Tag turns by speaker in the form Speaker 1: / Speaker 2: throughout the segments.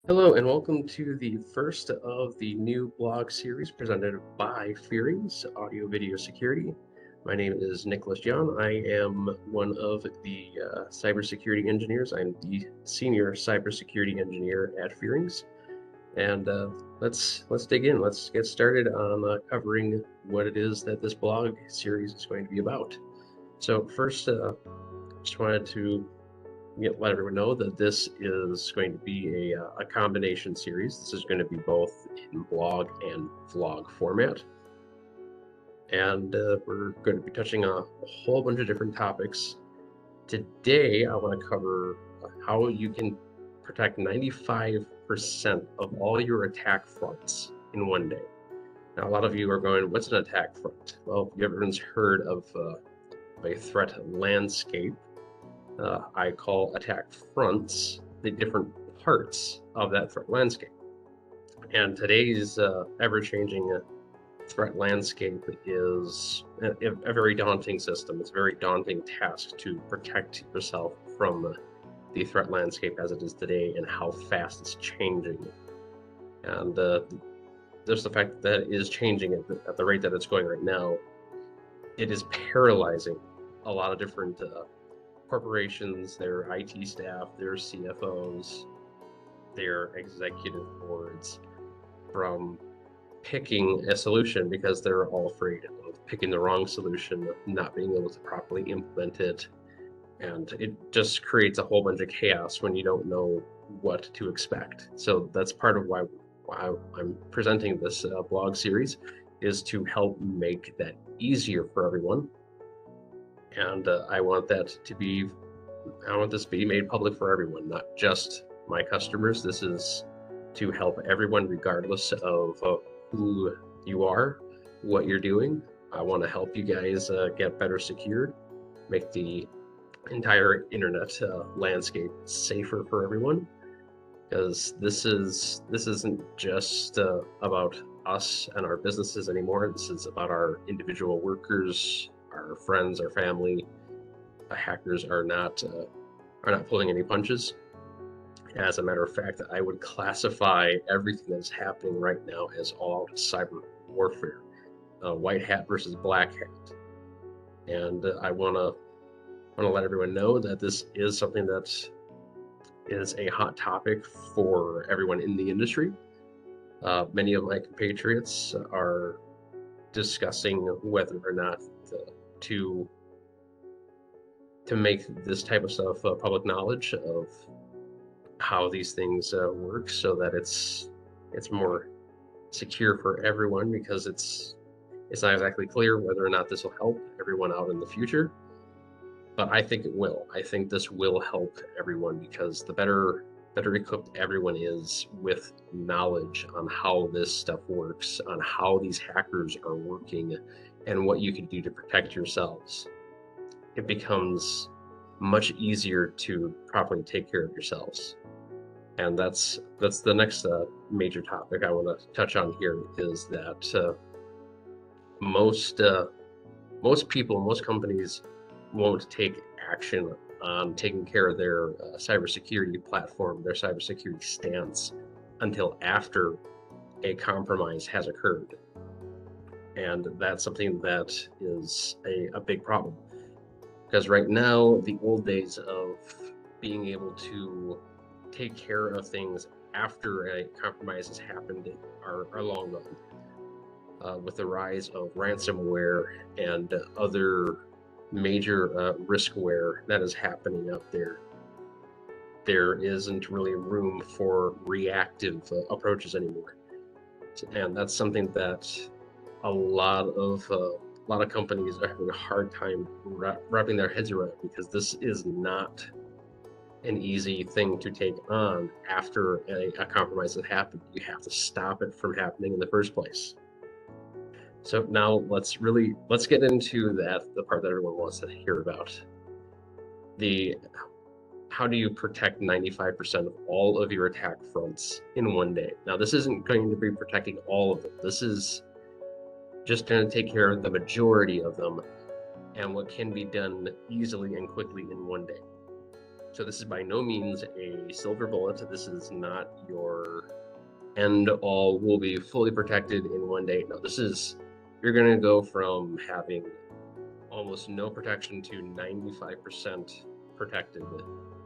Speaker 1: Hello and welcome to the first of the new blog series presented by Fearings Audio Video Security. My name is Nicholas Young. I am one of the cybersecurity engineers. I'm the senior cybersecurity engineer at Fearings. And let's dig in. Let's get started on covering what it is that this blog series is going to be about. So first, just wanted to let everyone know that this is going to be a combination series. This is going to be both in blog and vlog format. And we're going to be touching on a whole bunch of different topics. Today, I want to cover how you can protect 95% of all your attack fronts in one day. Now, a lot of you are going, what's an attack front? Well, everyone's heard of a threat landscape. I call attack fronts the different parts of that threat landscape. And today's ever-changing threat landscape is a very daunting system. It's a very daunting task to protect yourself from the threat landscape as it is today and how fast it's changing. And just the fact that it is changing at the rate that it's going right now, it is paralyzing a lot of different corporations, their IT staff, their CFOs, their executive boards from picking a solution because they're all afraid of picking the wrong solution, not being able to properly implement it. And it just creates a whole bunch of chaos when you don't know what to expect. So that's part of why I'm presenting this blog series, is to help make that easier for everyone. And I want this to be made public for everyone, not just my customers. This is to help everyone, regardless of who you are, what you're doing. I want to help you guys get better secured, make the entire internet landscape safer for everyone. Because this isn't just about us and our businesses anymore. This is about our individual workers, our friends, our family. Hackers are not pulling any punches. As a matter of fact, I would classify everything that's happening right now as all cyber warfare, white hat versus black hat. And I want to let everyone know that this is something that is a hot topic for everyone in the industry. Many of my compatriots are discussing whether or not to make this type of stuff public knowledge of how these things work, so that it's more secure for everyone, because it's not exactly clear whether or not this will help everyone out in the future. But I think it will. I think this will help everyone, because the better equipped everyone is with knowledge on how this stuff works, on how these hackers are working, and what you can do to protect yourselves, it becomes much easier to properly take care of yourselves. And that's the next major topic I want to touch on here, is that most people, most companies won't take action on taking care of their cybersecurity platform, their cybersecurity stance, until after a compromise has occurred. And that's something that is a big problem. Because right now, the old days of being able to take care of things after a compromise has happened are long gone. With the rise of ransomware and other major riskware that is happening out there, there isn't really room for reactive approaches anymore. And that's something that a lot of companies are having a hard time wrapping their heads around, because this is not an easy thing to take on after a compromise has happened. You have to stop it from happening in the first place. So now let's get into the part that everyone wants to hear about. How do you protect 95% of all of your attack fronts in one day? Now, this isn't going to be protecting all of them. This is just going to take care of the majority of them, and what can be done easily and quickly in one day. So this is by no means a silver bullet. This is not your end all, will be fully protected in one day. No, this is, you're going to go from having almost no protection to 95% protected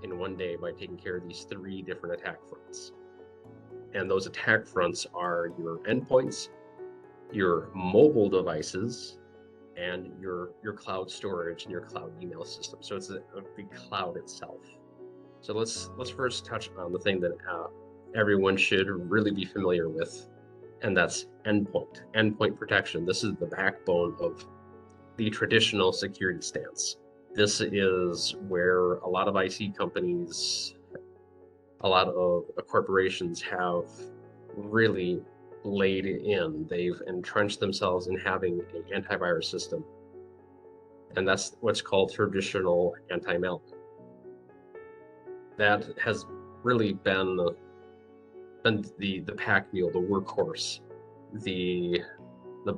Speaker 1: in one day by taking care of these 3 different attack fronts. And those attack fronts are your endpoints, your mobile devices, and your cloud storage and your cloud email system. So it's the cloud itself. So let's first touch on the thing that everyone should really be familiar with, and that's endpoint protection. This is the backbone of the traditional security stance. This is where a lot of IT companies, a lot of corporations have really laid in. They've entrenched themselves in having an antivirus system, and that's what's called traditional anti-malware. That has really been the pack mule, the workhorse, the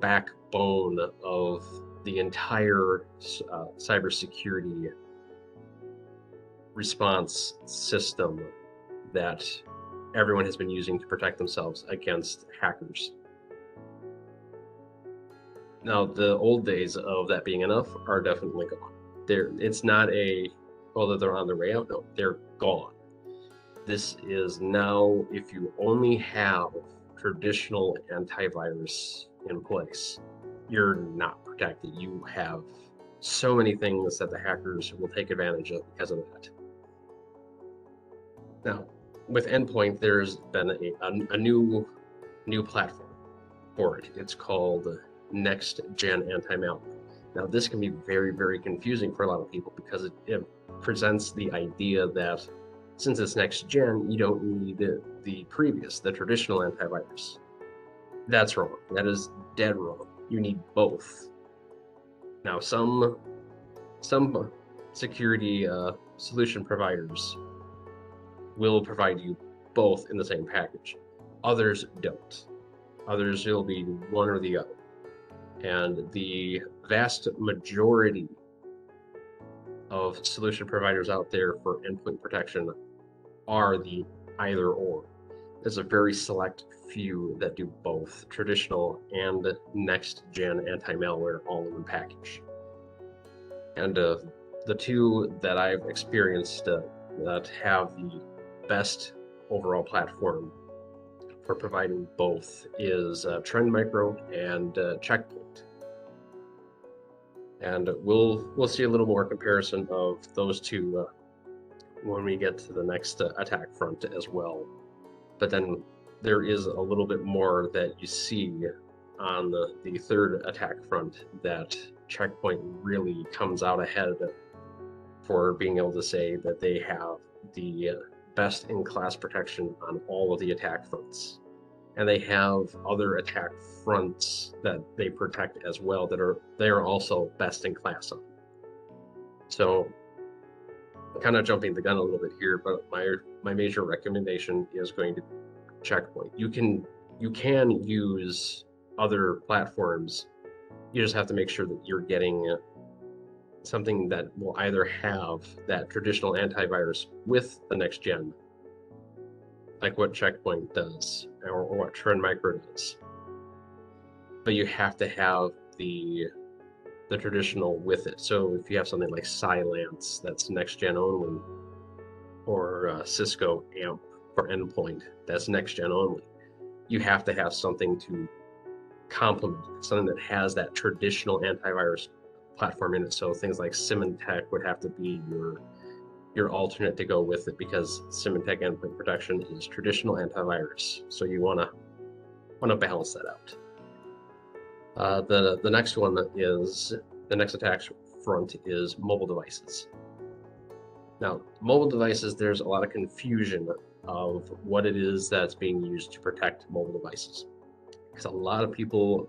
Speaker 1: backbone of the entire cybersecurity response system that everyone has been using to protect themselves against hackers. Now, the old days of that being enough are definitely gone. It's not a, well, that they're on their way out. No, they're gone. This is now, if you only have traditional antivirus in place, you're not protected. You have so many things that the hackers will take advantage of because of that. Now, with Endpoint, there's been a new platform for it. It's called Next Gen Anti-Malware. Now, this can be very, very confusing for a lot of people because it presents the idea that since it's next gen, you don't need the traditional antivirus. That's wrong. That is dead wrong. You need both. Now, some security solution providers will provide you both in the same package. Others don't. Others, will be one or the other. And the vast majority of solution providers out there for endpoint protection are the either or. There's a very select few that do both traditional and next gen anti-malware all in one package. And the two that I've experienced that have the best overall platform for providing both is Trend Micro and Checkpoint. And we'll see a little more comparison of those two when we get to the next attack front as well. But then there is a little bit more that you see on the third attack front that Checkpoint really comes out ahead for being able to say that they have the best in class protection on all of the attack fronts. And they have other attack fronts that they protect as well that they are also best in class on. So kind of jumping the gun a little bit here, but my major recommendation is going to be Checkpoint. You can use other platforms. You just have to make sure that you're getting something that will either have that traditional antivirus with the next gen, like what Checkpoint does or what Trend Micro does. But you have to have the traditional with it. So if you have something like Cylance that's next gen only, or Cisco AMP for Endpoint that's next gen only, you have to have something to complement it, something that has that traditional antivirus platform in it. So things like Symantec would have to be your alternate to go with it, because Symantec Endpoint Protection is traditional antivirus. So you want to balance that out. The next one is, the next attack front is mobile devices. Now, mobile devices, there's a lot of confusion of what it is that's being used to protect mobile devices. Because a lot of people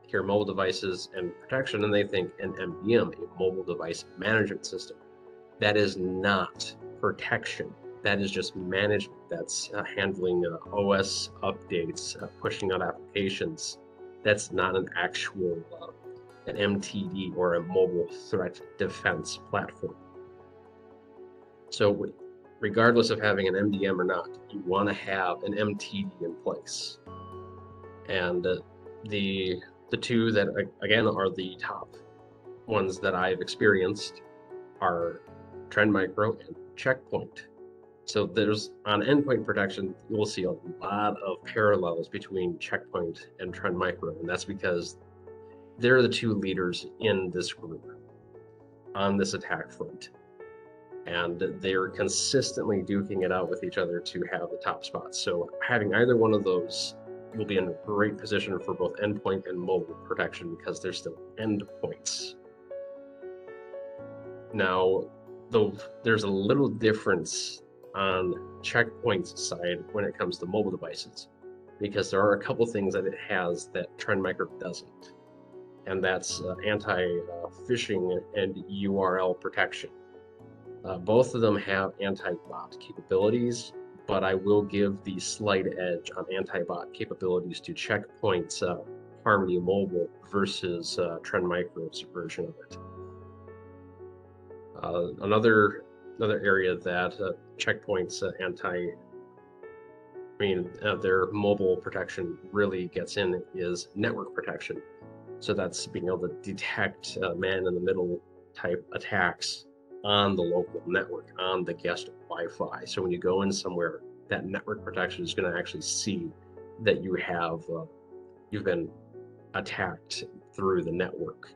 Speaker 1: hear mobile devices and protection and they think an MDM, a mobile device management system. That is not protection. That is just management. That's handling OS updates, pushing out applications. That's not an actual an MTD or a mobile threat defense platform. So regardless of having an MDM or not, you want to have an MTD in place. And the two that again are the top ones that I've experienced are Trend Micro and Checkpoint. So there's on endpoint protection, you'll see a lot of parallels between Checkpoint and Trend Micro, and that's because they're the two leaders in this group on this attack front. And they're consistently duking it out with each other to have the top spots. So having either one of those, you'll be in a great position for both endpoint and mobile protection because they're still endpoints. Now, though there's a little difference on Checkpoint's side when it comes to mobile devices, because there are a couple things that it has that Trend Micro doesn't, and that's anti-phishing and URL protection. Both of them have anti-bot capabilities, but I will give the slight edge on anti-bot capabilities to Checkpoint's Harmony Mobile versus Trend Micro's version of it. Another area that Checkpoint's their mobile protection really gets in is network protection. So that's being able to detect man-in-the-middle type attacks on the local network, on the guest Wi-Fi. So when you go in somewhere, that network protection is going to actually see that you have you've been attacked through the network.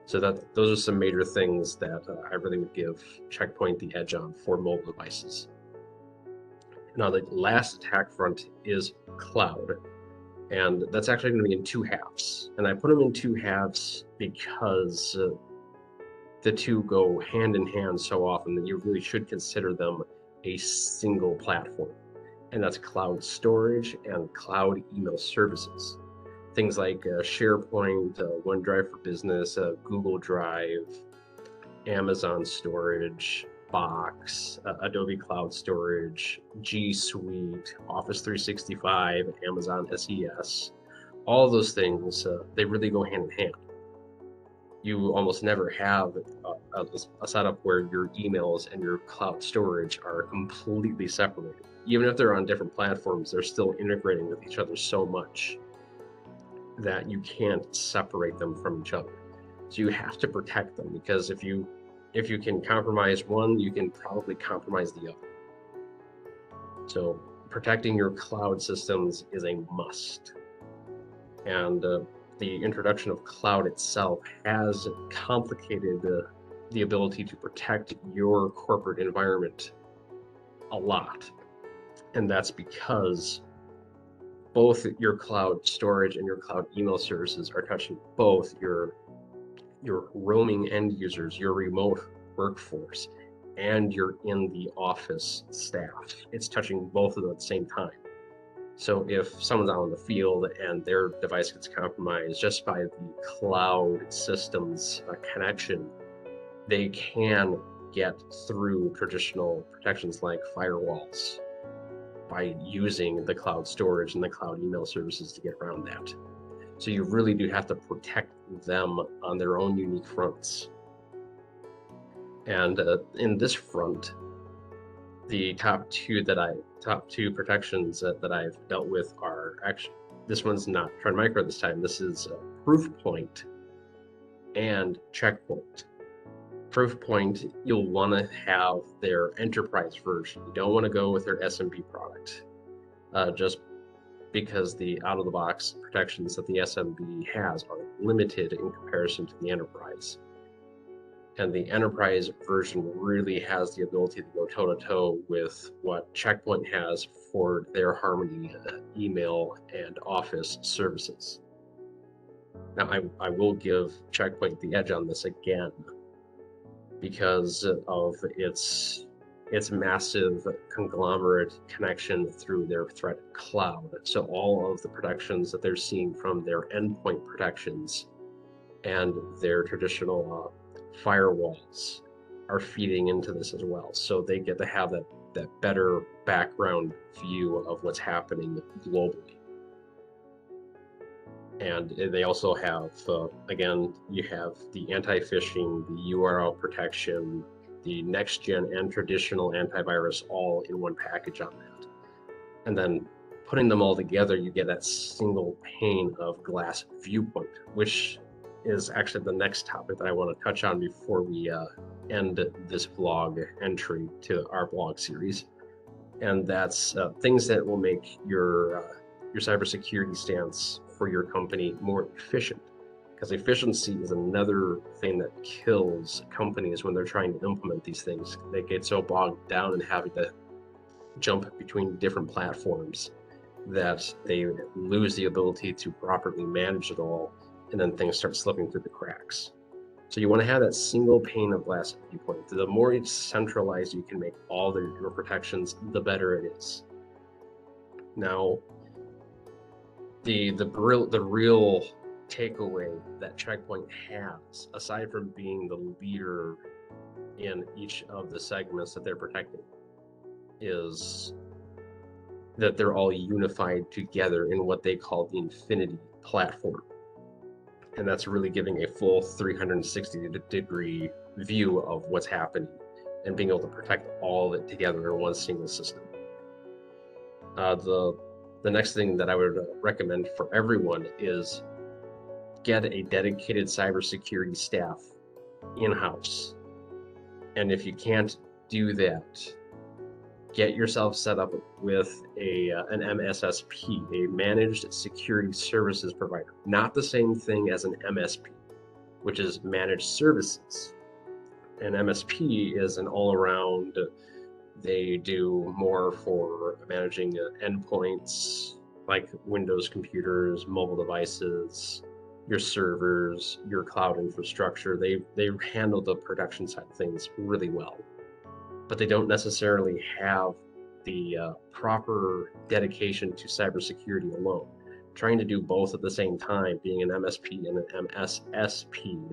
Speaker 1: So those are some major things that I really would give Checkpoint the edge on for mobile devices. Now the last attack front is cloud, and that's actually going to be in two halves. And I put them in two halves because the two go hand in hand so often that you really should consider them a single platform. And that's cloud storage and cloud email services. Things like SharePoint, OneDrive for Business, Google Drive, Amazon Storage, Box, Adobe Cloud Storage, G Suite, Office 365, Amazon SES. All of those things, they really go hand in hand. You almost never have a setup where your emails and your cloud storage are completely separated. Even if they're on different platforms, they're still integrating with each other so much that you can't separate them from each other. So you have to protect them, because if you can compromise one, you can probably compromise the other. So protecting your cloud systems is a must. And the introduction of cloud itself has complicated the ability to protect your corporate environment a lot. And that's because both your cloud storage and your cloud email services are touching both your roaming end users, your remote workforce, and your in the office staff. It's touching both of them at the same time. So if someone's out in the field and their device gets compromised just by the cloud system's connection, they can get through traditional protections like firewalls by using the cloud storage and the cloud email services to get around that. So you really do have to protect them on their own unique fronts. And in this front, the top two protections that I've dealt with are actually, this one's not Trend Micro this time. This is Proofpoint and Checkpoint. Proofpoint, you'll want to have their enterprise version. You don't want to go with their SMB product, just because the out-of-the-box protections that the SMB has are limited in comparison to the enterprise. And the enterprise version really has the ability to go toe-to-toe with what Checkpoint has for their Harmony email and Office services. Now, I will give Checkpoint the edge on this again because of its massive conglomerate connection through their threat cloud. So all of the protections that they're seeing from their endpoint protections and their traditional firewalls are feeding into this as well. So they get to have that better background view of what's happening globally. And they also have, again, you have the anti-phishing, the URL protection, the next gen and traditional antivirus all in one package on that. And then putting them all together, you get that single pane of glass viewpoint, which is actually the next topic that I want to touch on before we end this blog entry to our blog series. And that's things that will make your cybersecurity stance for your company more efficient. Because efficiency is another thing that kills companies when they're trying to implement these things. They get so bogged down in having to jump between different platforms that they lose the ability to properly manage it all, and then things start slipping through the cracks. So you want to have that single pane of glass viewpoint. The more centralized you can make all your protections, the better it is. Now, the real takeaway that Check Point has, aside from being the leader in each of the segments that they're protecting, is that they're all unified together in what they call the Infinity platform. And that's really giving a full 360-degree view of what's happening and being able to protect all of it together in one single system. The next thing that I would recommend for everyone is get a dedicated cybersecurity staff in-house. And if you can't do that, get yourself set up with an MSSP, a Managed Security Services Provider. Not the same thing as an MSP, which is Managed Services. An MSP is an all-around, they do more for managing endpoints like Windows computers, mobile devices, your servers, your cloud infrastructure. They handle the production side of things really well, but they don't necessarily have the proper dedication to cybersecurity alone. Trying to do both at the same time, being an MSP and an MSSP,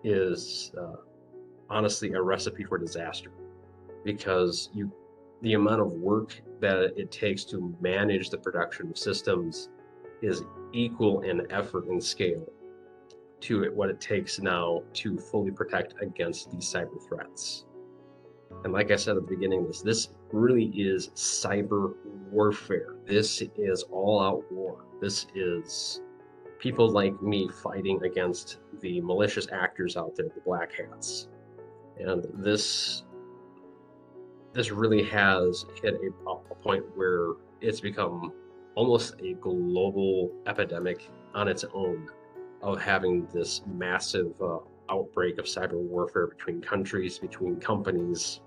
Speaker 1: is honestly a recipe for disaster, because the amount of work that it takes to manage the production of systems is equal in effort and scale to what it takes now to fully protect against these cyber threats. And like I said at the beginning of this really is cyber warfare. This is all-out war. This is people like me fighting against the malicious actors out there, the black hats. And this really has hit a point where it's become almost a global epidemic on its own, of having this massive outbreak of cyber warfare between countries, between companies.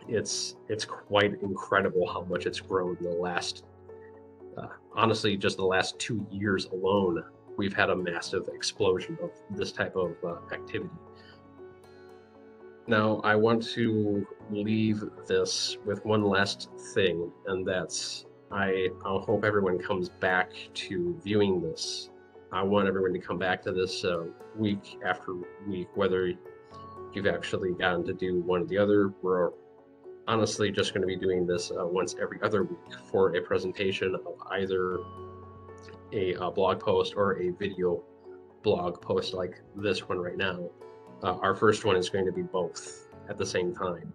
Speaker 1: It's quite incredible how much it's grown in the last, honestly, just the last 2 years alone. We've had a massive explosion of this type of activity. Now, I want to leave this with one last thing, and that's I hope everyone comes back to viewing this. I want everyone to come back to this week after week, whether you've actually gotten to do one or the other. We're honestly just going to be doing this once every other week for a presentation of either a blog post or a video blog post like this one right now. Our first one is going to be both at the same time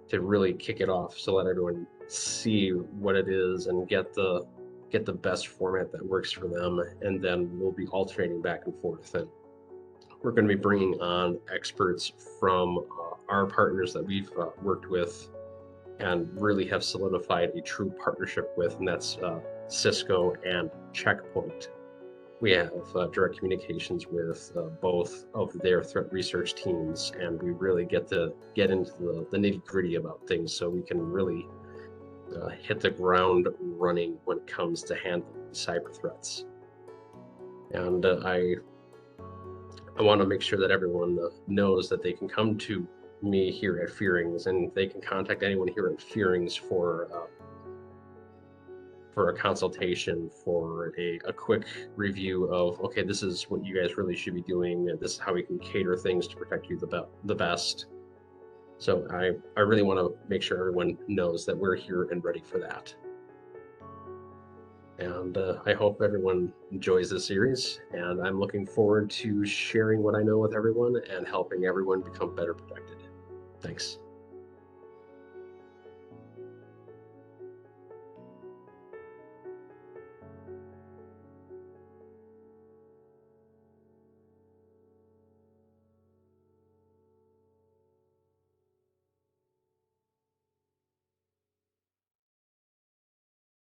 Speaker 1: to really kick it off, so let everyone see what it is and get the best format that works for them, and then we'll be alternating back and forth. And we're going to be bringing on experts from our partners that we've worked with and really have solidified a true partnership with, and that's Cisco and Check Point. We have direct communications with both of their threat research teams, and we really get into the nitty-gritty about things, so we can really hit the ground running when it comes to handling cyber threats. And I want to make sure that everyone knows that they can come to me here at Fearings, and they can contact anyone here at Fearings for a consultation, for a quick review of, okay, this is what you guys really should be doing, and this is how we can cater things to protect you the best. So I really want to make sure everyone knows that we're here and ready for that. And I hope everyone enjoys this series, and I'm looking forward to sharing what I know with everyone and helping everyone become better protected. Thanks.